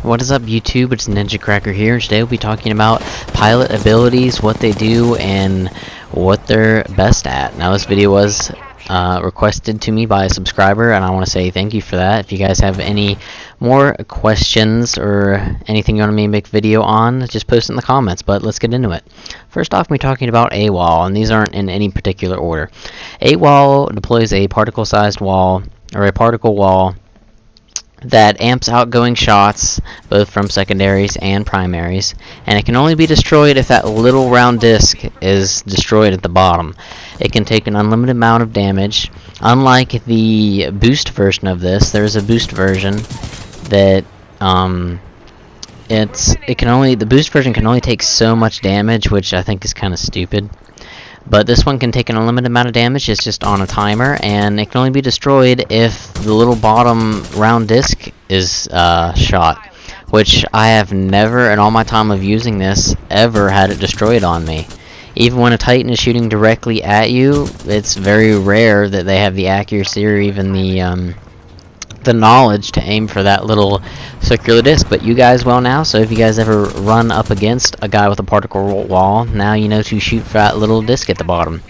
What is up, YouTube? It's Ninja Cracker here, and today we'll be talking about pilot abilities, what they do, and what they're best at. Now, this video was requested to me by a subscriber, and I want to say thank you for that. If you guys have any more questions or anything you want me to make a video on, just post it in the comments, but let's get into it. First off, we're talking about a wall, and these aren't in any particular order. A wall deploys a particle-sized wall, or a particle wall, that amps outgoing shots both from secondaries and primaries, and it can only be destroyed if that little round disc is destroyed at the bottom. It can take an unlimited amount of damage. Unlike the boost version of this, there's a boost version that the boost version can only take so much damage, which I think is kind of stupid. But this one can take an unlimited amount of damage. It's just on a timer, and it can only be destroyed if the little bottom round disc is shot, which I have never, in all my time of using this, ever had it destroyed on me. Even when a Titan is shooting directly at you, it's very rare that they have the accuracy or even the knowledge to aim for that little circular disc, but you guys will now. So if you guys ever run up against a guy with a particle wall, now you know to shoot for that little disc at the bottom.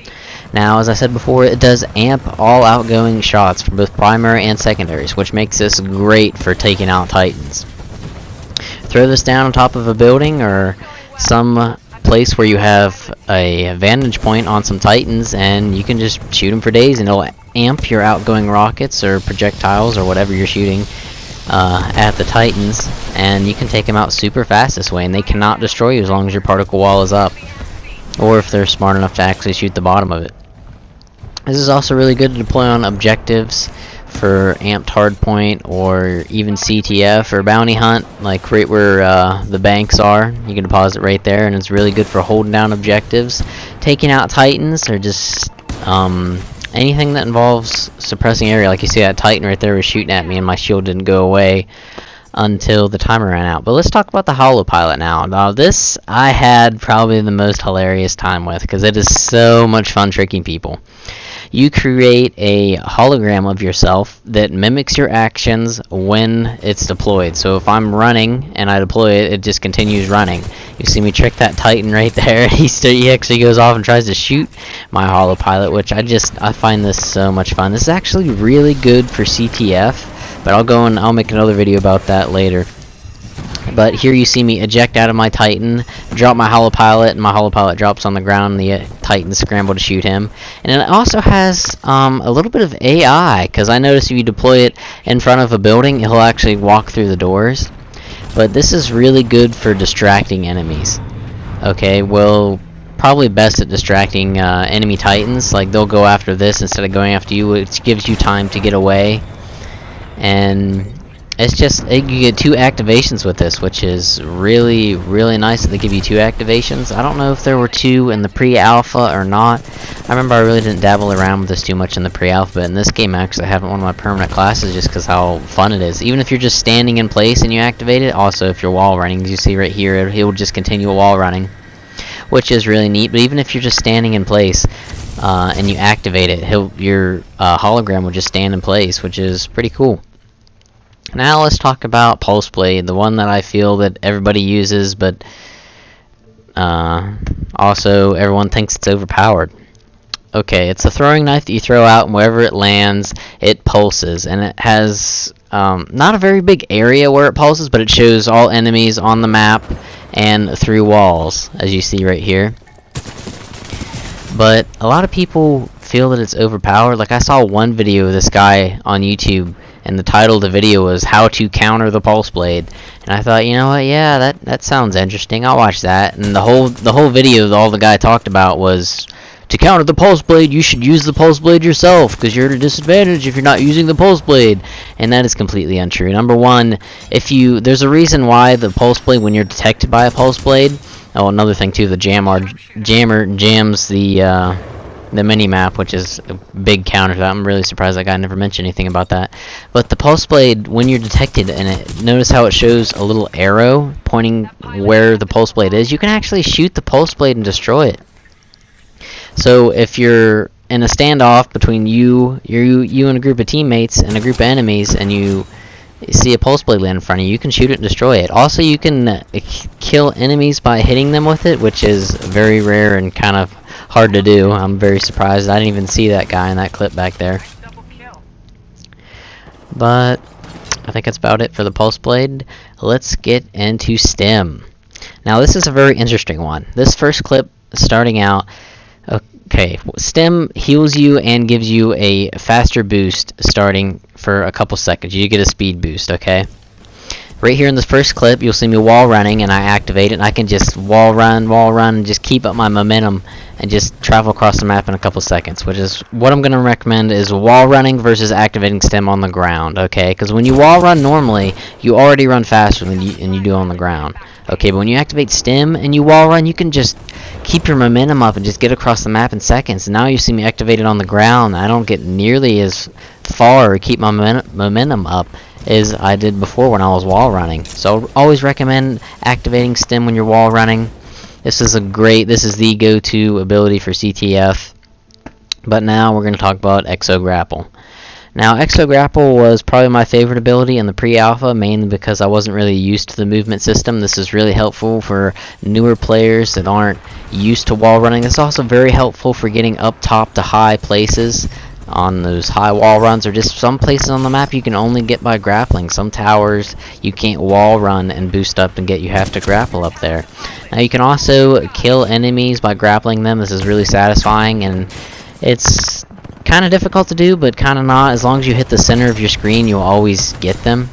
Now, as I said before, it does amp all outgoing shots from both primary and secondaries, which makes this great for taking out Titans. Throw this down on top of a building or some place where you have a vantage point on some Titans, and you can just shoot them for days, and it'll amp your outgoing rockets or projectiles or whatever you're shooting at the Titans, and you can take them out super fast this way, and they cannot destroy you as long as your particle wall is up, or if they're smart enough to actually shoot the bottom of it. This is also really good to deploy on objectives for amped hardpoint or even CTF or bounty hunt, like right where the banks are. You can deposit right there, and it's really good for holding down objectives, taking out Titans, or just anything that involves suppressing area. Like you see that Titan right there was shooting at me, and my shield didn't go away until the timer ran out. But let's talk about the holo pilot now. Now, this I had probably the most hilarious time with, because it is so much fun tricking people. You create a hologram of yourself that mimics your actions when it's deployed. So if I'm running and I deploy it, it just continues running. You see me trick that Titan right there. He actually goes off and tries to shoot my holo pilot, which I find this so much fun. This is actually really good for CTF, but I'll make another video about that later. But here you see me eject out of my Titan, drop my holo pilot, and my holo pilot drops on the ground, and the Titans scramble to shoot him. And it also has a little bit of AI, because I noticed if you deploy it in front of a building, he'll actually walk through the doors. But this is really good for distracting enemies. Okay, well, probably best at distracting enemy Titans. Like, they'll go after this instead of going after you, which gives you time to get away. And it's just, you get 2 activations with this, which is really, really nice that they give you 2 activations. I don't know if there were 2 in the pre-alpha or not. I remember I really didn't dabble around with this too much in the pre-alpha, but in this game actually I have it one of my permanent classes just because how fun it is. Even if you're just standing in place and you activate it, also if you're wall running, as you see right here, it will just continue wall running, which is really neat. But even if you're just standing in place and you activate it, your hologram will just stand in place, which is pretty cool. Now let's talk about Pulse Blade, the one that I feel that everybody uses, but also everyone thinks it's overpowered. Okay, it's a throwing knife that you throw out, and wherever it lands, it pulses, and it has not a very big area where it pulses, but it shows all enemies on the map and through walls, as you see right here. But a lot of people feel that it's overpowered. Like, I saw one video of this guy on YouTube, and the title of the video was "How to Counter the Pulse Blade," and I thought, you know what, yeah, that sounds interesting. I'll watch that. And the whole video, all the guy talked about was, to counter the Pulse Blade, you should use the Pulse Blade yourself, because you're at a disadvantage if you're not using the Pulse Blade. And that is completely untrue. Number one, there's a reason why the Pulse Blade, when you're detected by a Pulse Blade, oh, another thing too, the jammer jams the mini-map, which is a big counter to that. I'm really surprised that guy never mentioned anything about that. But the Pulse Blade, when you're detected, and notice how it shows a little arrow pointing where the Pulse Blade is, you can actually shoot the Pulse Blade and destroy it. So if you're in a standoff between you and a group of teammates and a group of enemies, and you see a pulse blade land in front of you, you can shoot it and destroy it. Also, you can kill enemies by hitting them with it, which is very rare and kind of hard to do. I'm very surprised. I didn't even see that guy in that clip back there. But I think that's about it for the pulse blade. Let's get into stim. Now this is a very interesting one. This first clip starting out, okay, stim heals you and gives you a faster boost starting for a couple seconds. You get a speed boost, okay? Right here in this first clip, you'll see me wall running, and I activate it, and I can just wall run, and just keep up my momentum and just travel across the map in a couple seconds, which is what I'm going to recommend is wall running versus activating stim on the ground, okay? Because when you wall run normally, you already run faster than you do on the ground, okay? But when you activate stim and you wall run, you can just keep your momentum up and just get across the map in seconds. And now you see me activated on the ground, I don't get nearly as far or keep my momentum up as I did before when I was wall running. So I always recommend activating stim when you're wall running. This is the go-to ability for CTF. But now we're going to talk about Exo Grapple. Now Exo Grapple was probably my favorite ability in the pre-alpha, mainly because I wasn't really used to the movement system. This is really helpful for newer players that aren't used to wall running. It's also very helpful for getting up top to high places on those high wall runs, or just some places on the map you can only get by grappling. Some towers you can't wall run and boost up and get, you have to grapple up there. Now you can also kill enemies by grappling them. This is really satisfying, and it's kind of difficult to do, but kind of not. As long as you hit the center of your screen, you'll always get them.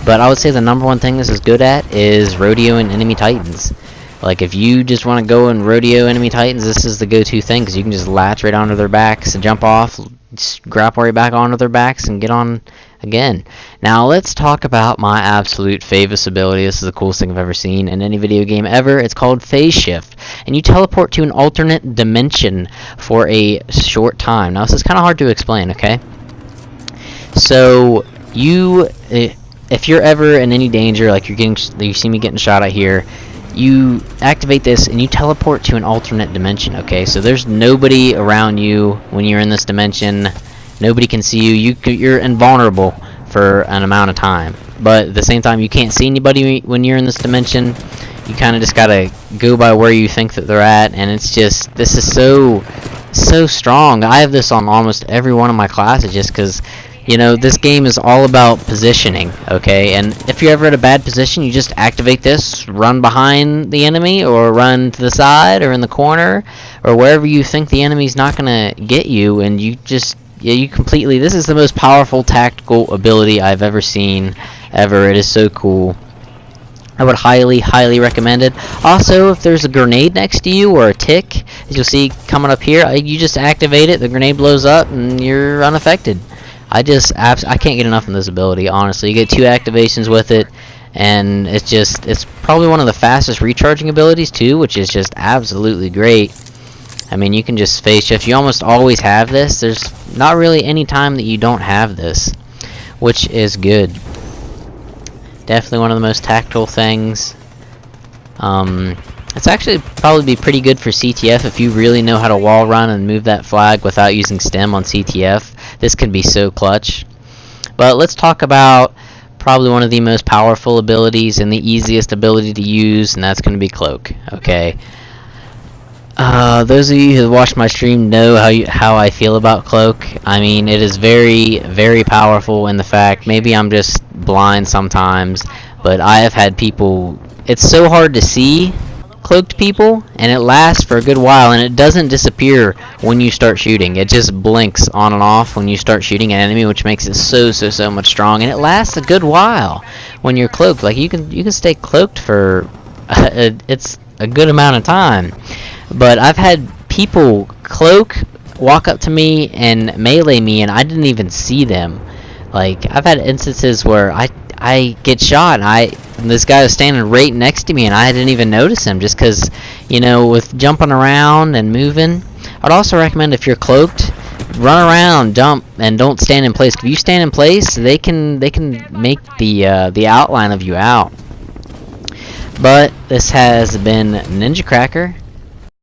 But I would say the number one thing this is good at is rodeoing enemy titans. Like, if you just want to go and rodeo enemy titans, this is the go-to thing, because you can just latch right onto their backs and jump off, just grapple right back onto their backs and get on again. Now let's talk about my absolute famous ability. This is the coolest thing I've ever seen in any video game ever. It's called Phase Shift, and you teleport to an alternate dimension for a short time. Now this is kind of hard to explain, okay? So if you're ever in any danger, like you see me getting shot at here, you activate this and you teleport to an alternate dimension, okay? So there's nobody around you when you're in this dimension. Nobody can see you. You're invulnerable for an amount of time. But at the same time, you can't see anybody when you're in this dimension. You kind of just gotta go by where you think that they're at, and it's just, this is so strong. I have this on almost every one of my classes just because, you know, this game is all about positioning, okay? And if you're ever at a bad position, you just activate this, run behind the enemy, or run to the side, or in the corner, or wherever you think the enemy's not gonna get you, and you just, you completely, this is the most powerful tactical ability I've ever seen, ever. It is so cool. I would highly recommend it. Also, if there's a grenade next to you, or a tick, as you'll see coming up here, you just activate it, the grenade blows up, and you're unaffected. I can't get enough of this ability, honestly. You get 2 activations with it, and it's probably one of the fastest recharging abilities too, which is just absolutely great. I mean, you can just phase shift. You almost always have this. There's not really any time that you don't have this, which is good. Definitely one of the most tactile things. It's actually probably be pretty good for CTF if you really know how to wall run and move that flag without using stim on CTF. This can be so clutch. But let's talk about probably one of the most powerful abilities and the easiest ability to use, and that's going to be Cloak. Okay. Those of you who watched my stream know how I feel about Cloak. I mean, it is very powerful in the fact, maybe I'm just blind sometimes, but I have had people, it's so hard to see cloaked people, and it lasts for a good while, and it doesn't disappear when you start shooting. It just blinks on and off when you start shooting an enemy, which makes it so much strong, and it lasts a good while when you're cloaked. Like, you can stay cloaked for it's a good amount of time. But I've had people cloak, walk up to me and melee me, and I didn't even see them. Like, I've had instances where I get shot, and this guy was standing right next to me, and I didn't even notice him, just because, you know, with jumping around and moving. I'd also recommend, if you're cloaked, run around, jump, and don't stand in place. If you stand in place, they can make the outline of you out. But this has been Ninja Cracker.